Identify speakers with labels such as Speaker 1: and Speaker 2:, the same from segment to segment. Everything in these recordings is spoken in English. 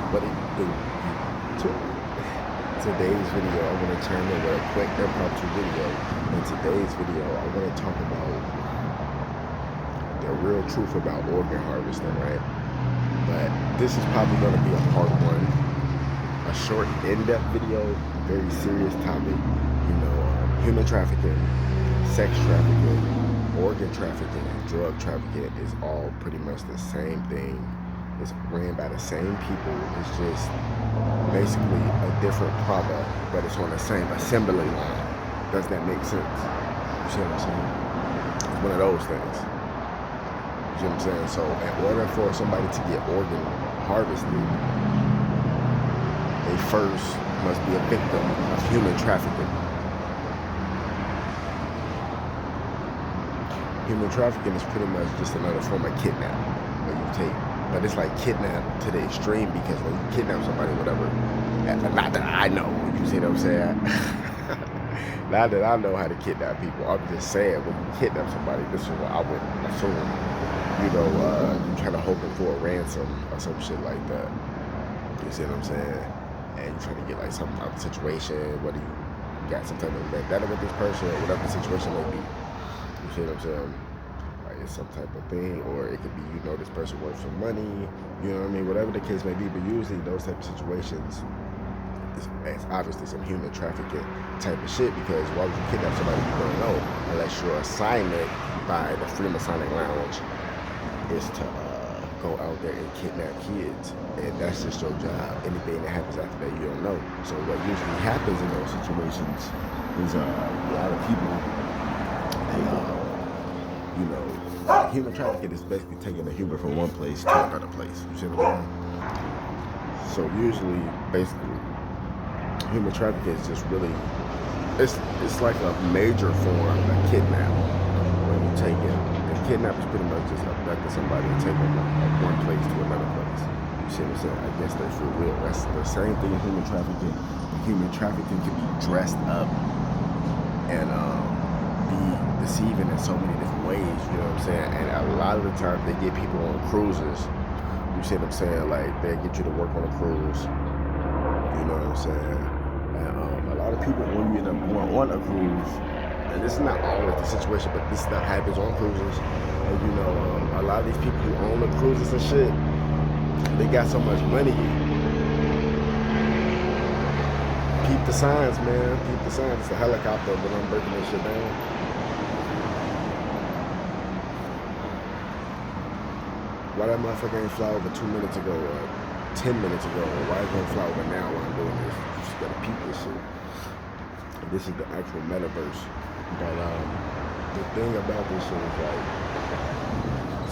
Speaker 1: What it do? Today's video, I'm going to turn in with a quick impromptu video. In today's video, I'm going to talk about the real truth about organ harvesting, right? But this is probably going to be a part one, a short, in-depth video, very serious topic. Human trafficking, sex trafficking, organ trafficking, and drug trafficking is all pretty much the same thing. It's ran by the same people. It's just basically a different product, but it's on the same assembly line. Does that make sense? You see what I'm saying? It's one of those things. You see what I'm saying? So in order for somebody to get organ harvested, they first must be a victim of human trafficking. Human trafficking is pretty much just another form of kidnap, where you take, but it's like kidnap to the extreme, because when you kidnap somebody, whatever, not that I know, you see what I'm saying? Not that I know how to kidnap people, I'm just saying, when you kidnap somebody, this is what I would assume, you're trying to hold them for a ransom or some shit like that, you see what I'm saying? And you're trying to get like something out of the situation, whether you got some type of vendetta with this person, or whatever the situation may be. You see what I'm saying? Like it's some type of thing, or it could be, this person works for money, you know what I mean? Whatever the case may be, but usually those type of situations, it's obviously some human trafficking type of shit, because why would you kidnap somebody you don't know, unless your assignment by the Freedom Masonic Lounge is to go out there and kidnap kids, and that's just your job. Anything that happens after that, you don't know. So what usually happens in those situations is a lot of people, human trafficking is basically taking a human from one place to another place. You see what I'm saying? So usually, basically, human trafficking is just really, it's like a major form of kidnap. When you take it, and kidnap is pretty much just abducting somebody and taking them from one place to another place. You see what I'm saying? I guess that's for real. That's the same thing as human trafficking. Human trafficking can be dressed up and be deceiving in so many different ways, you know what I'm saying? And a lot of the time they get people on cruises, you see what I'm saying? Like they get you to work on a cruise, you know what I'm saying? And a lot of people, when you end up going on a cruise, and this is not always the situation, but this stuff happens on cruises, and a lot of these people who own the cruises and shit, they got so much money. Peep the signs, man. Peep the signs. It's a helicopter, but I'm breaking this shit down. Why that motherfucker ain't fly over 2 minutes ago, or 10 minutes ago, or why it gonna fly over now while I'm doing this? You just gotta peep this shit. This is the actual metaverse. But the thing about this shit is like,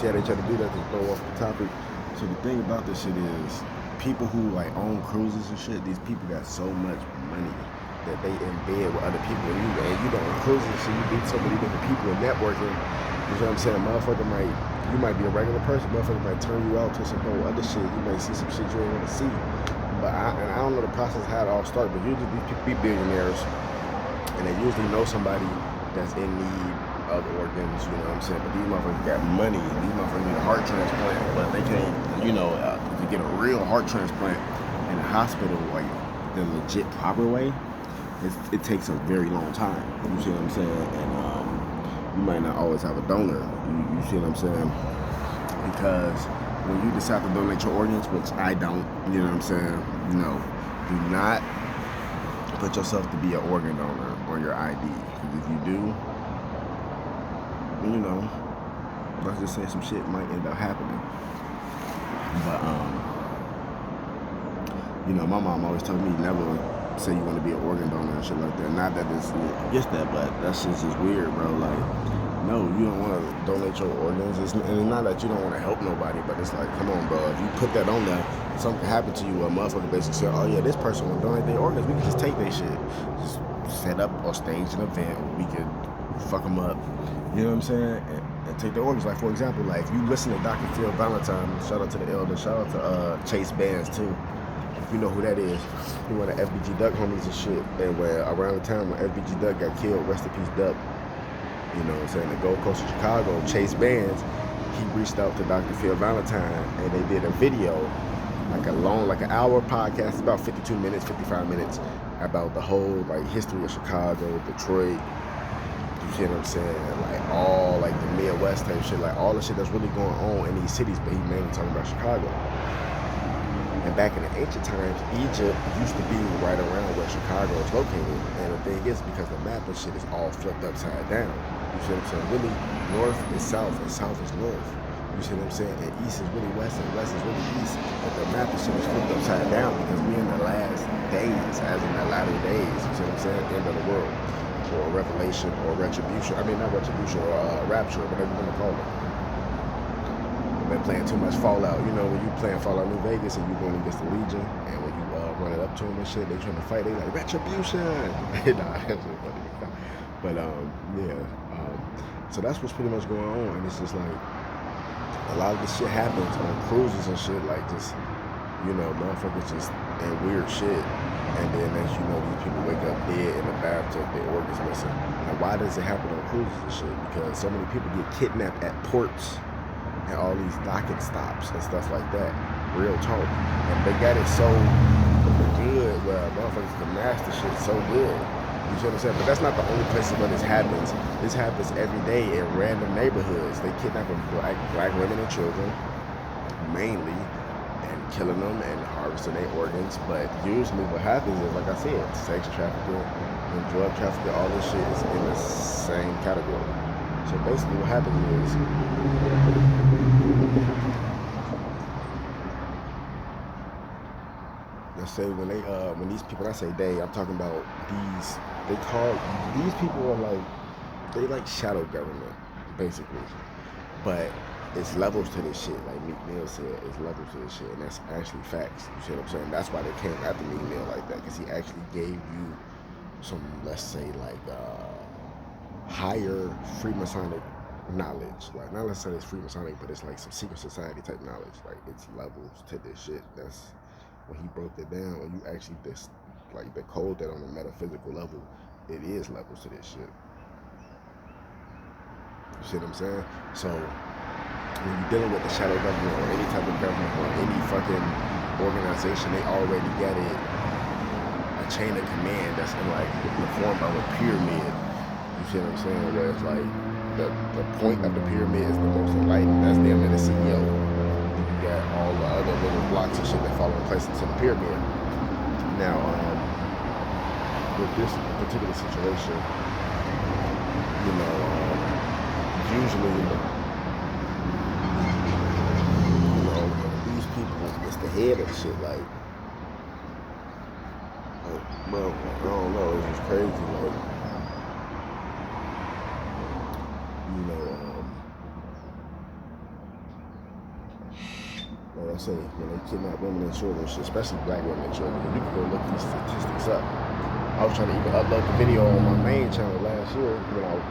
Speaker 1: see how they try to do that to throw off the topic? So the thing about this shit is, people who like own cruises and shit, these people got so much money that they in bed with other people, and you on cruises and shit, you meet so many different people and networking. You know what I'm saying? You might be a regular person, motherfucker might turn you out to some whole other shit. You might see some shit you ain't want to see. But I don't know the process how it all started, but usually these people be billionaires, and they usually know somebody that's in need of organs, you know what I'm saying? But these motherfuckers got money. These motherfuckers need a heart transplant, but they can't, to get a real heart transplant in a hospital, like the legit proper way, it takes a very long time. You see what I'm saying? And you might not always have a donor. You see what I'm saying? Because when you decide to donate your organs, which I don't, you know what I'm saying? Do not put yourself to be an organ donor on your ID. Because if you do, let's just say some shit might end up happening. But my mom always told me never say you want to be an organ donor and shit like that. Not that it's against that, but that shit's just weird, bro. Like, no, you don't want to donate your organs. And it's not that you don't want to help nobody, but it's like, come on, bro. If you put that on there, something can happen to you. A motherfucker basically say, oh yeah, this person will donate their organs. We can just take their shit, just set up or stage an event. We could fuck them up. You know what I'm saying? And take their organs. Like, for example, like if you listen to Dr. Phil Valentine, shout out to the elder, shout out to Chase Bands too. If you know who that is, he one of FBG Duck homies and shit. And where around the time when FBG Duck got killed, rest in peace Duck, you know what I'm saying, the Gold Coast of Chicago, Chase Bands, he reached out to Dr. Phil Valentine, and they did a video, like a long, like an hour podcast. It's about 52 minutes, 55 minutes about the whole like history of Chicago, Detroit. You see what I'm saying? Like all like the Midwest type shit, like all the shit that's really going on in these cities. But he mainly talking about Chicago. And back in the ancient times, Egypt used to be right around where Chicago is located. And the thing is, because the map and shit is all flipped upside down. You see what I'm saying? Really, north is south and south is north. You see what I'm saying? And east is really west and west is really east. But the map and shit is flipped upside down because we're in the last days, as in the latter days. You see what I'm saying? End of the world. Or revelation or retribution. I mean, not retribution or rapture, whatever you want to call it. Been playing too much Fallout. You know, when you playing Fallout New Vegas and you going against the Legion, and when you run it up to them and shit, they trying to fight. They like retribution. Nah, that's just funny. But yeah. So that's what's pretty much going on, and it's just like a lot of this shit happens on cruises and shit, like just you know, motherfuckers just in weird shit, and then as you know, these people wake up dead in the bathtub, their organs missing. And why does it happen on cruises and shit? Because so many people get kidnapped at ports and all these docking stops and stuff like that. Real talk. And they got it so good where motherfuckers can master shit so good. You see what I'm saying? But that's not the only place where this happens. This happens every day in random neighborhoods. They kidnap black women and children, mainly, and killing them and harvesting their organs. But usually what happens is, like I said, sex trafficking and drug trafficking, all this shit is in the same category. So basically what happens is, let's say when these people, I say they, I'm talking about these people are like, they like shadow government, basically. But it's levels to this shit, like Meek Mill said, it's levels to this shit, and that's actually facts. You see what I'm saying? That's why they came after Meek Mill like that, because he actually gave you some, let's say, like, higher Freemasonic knowledge. Like, not necessarily it's Freemasonic, but it's like some secret society type knowledge. Like, it's levels to this shit. That's when he broke it down. When you actually like decode that on a metaphysical level, it is levels to this shit. You see what I'm saying? So when you're dealing with the shadow government or any type of government or any fucking organization, they already got it a chain of command that's in like the form of a pyramid. You see what I'm saying? Where it's like the point of the pyramid is the most enlightened. That's damn near the CEO. You got all the other little blocks and shit that fall in place into the pyramid. Now, with this particular situation, you know, usually, you know, these people, it's the head of shit. Like, bro, I don't know. It's just crazy. Like I say, when they kidnap women and children, especially black women and children, you can go look these statistics up. I was trying to even upload the video on my main channel last year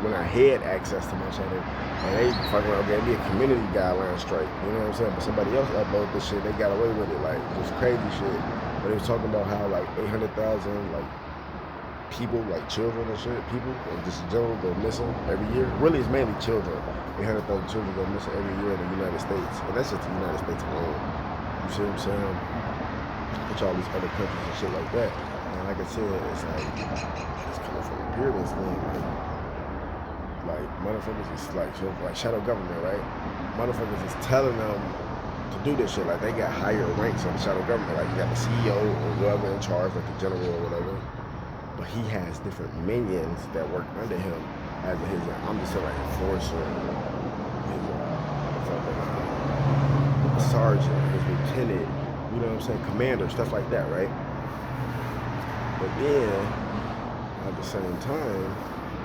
Speaker 1: when I had access to my channel, and they fucking around gave me a community guideline strike. You know what I'm saying? But somebody else uploaded this shit, they got away with it, like just crazy shit. But they was talking about how like 800,000 like people, like children and shit, people, and just in general go missing every year. Really, it's mainly children. 800,000 children go missing every year in the United States, and that's just the United States alone. You see what I'm saying? Put all these other countries and shit like that. And like I said, it's like, it's coming from a pyramid scheme. Like motherfuckers is like shadow government, right? Motherfuckers is telling them to do this shit. Like they got higher ranks on the shadow government. Like you got the CEO or whoever in charge, like the general or whatever. But he has different minions that work under him as his, I'm just saying like enforcer, his sergeant, his lieutenant, you know what I'm saying, commander, stuff like that, right? But then, at the same time,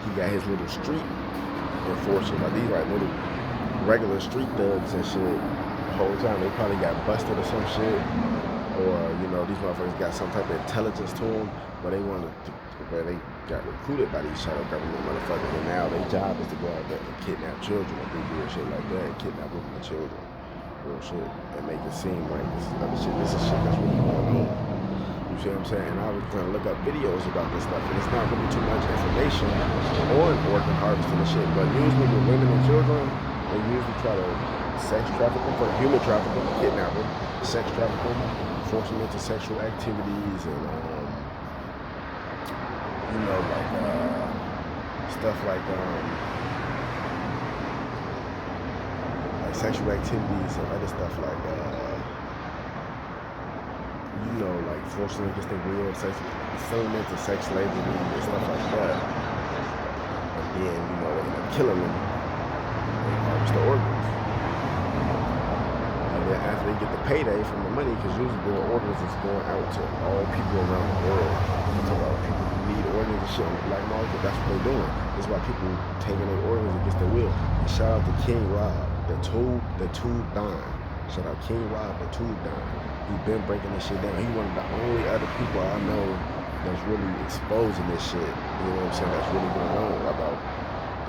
Speaker 1: he got his little street enforcer, like these like little regular street thugs and shit. The whole time they probably got busted or some shit, or you know these motherfuckers got some type of intelligence to them, but they wanted to, where they got recruited by these shadow government motherfuckers, and now their job is to go out there and kidnap children and do weird shit like that, and kidnap women and children, real shit, and make it seem like this is other shit. This is shit that's really going on. You see what I'm saying? And I was trying to look up videos about this stuff, and it's not really too much information on organ harvesting and shit, but usually with women and children, they usually try to sex traffic them, for human trafficking, kidnap them, sex traffic them, forcing them into sexual activities and you know, like stuff like sexual activities and other stuff like you know, like forcing them against their will, selling them into sex slavery and stuff like that. And then, you know, they end up killing them and harvest the organs. And then after they get the payday from the money, because usually the organs is going out to all people around the world. You talk about people who need organs and shit on the black market, that's what they're doing. That's why people taking their organs against their will. And shout out to King Rob, the Tube Don. Shout out King Rob, the Tube Don. He's been breaking this shit down. He's one of the only other people I know that's really exposing this shit. You know what I'm saying? That's really going on about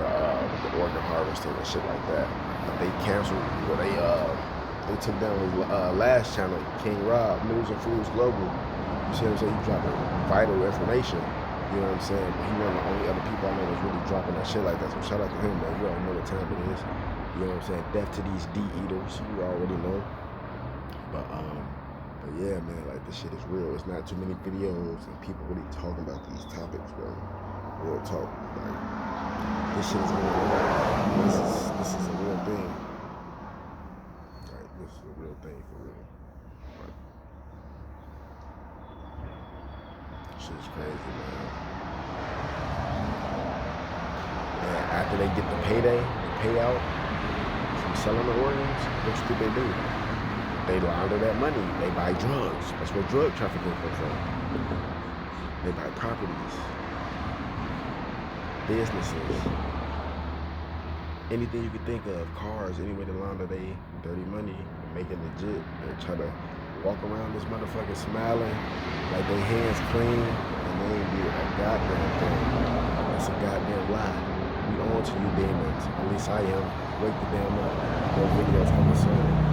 Speaker 1: the organ harvesting and shit like that. But they canceled, well, they took down his last channel, King Rob, News and Foods Global. You see what I'm saying? He's dropping vital information. You know what I'm saying? But he's one of the only other people I know that's really dropping that shit like that. So shout out to him, man. You already know what time it is. You know what I'm saying? Death to these D-eaters. You already know. But yeah, man, like this shit is real. It's not too many videos and people really talking about these topics, bro. Real talk. Like, this shit is going on. This is a real thing. Like, this is a real thing for real. Like, shit is crazy, man. And after they get the payday, the payout from selling the organs, what do they do? They launder that money. They buy drugs. That's where drug trafficking comes from. They buy properties, businesses, anything you could think of, cars, any way to launder they dirty money, make it legit. They try to walk around this motherfucker smiling like their hands clean and they ain't did a goddamn thing. That's a goddamn lie. We on to you demons. At least I am. Wake the damn up. More videos coming soon.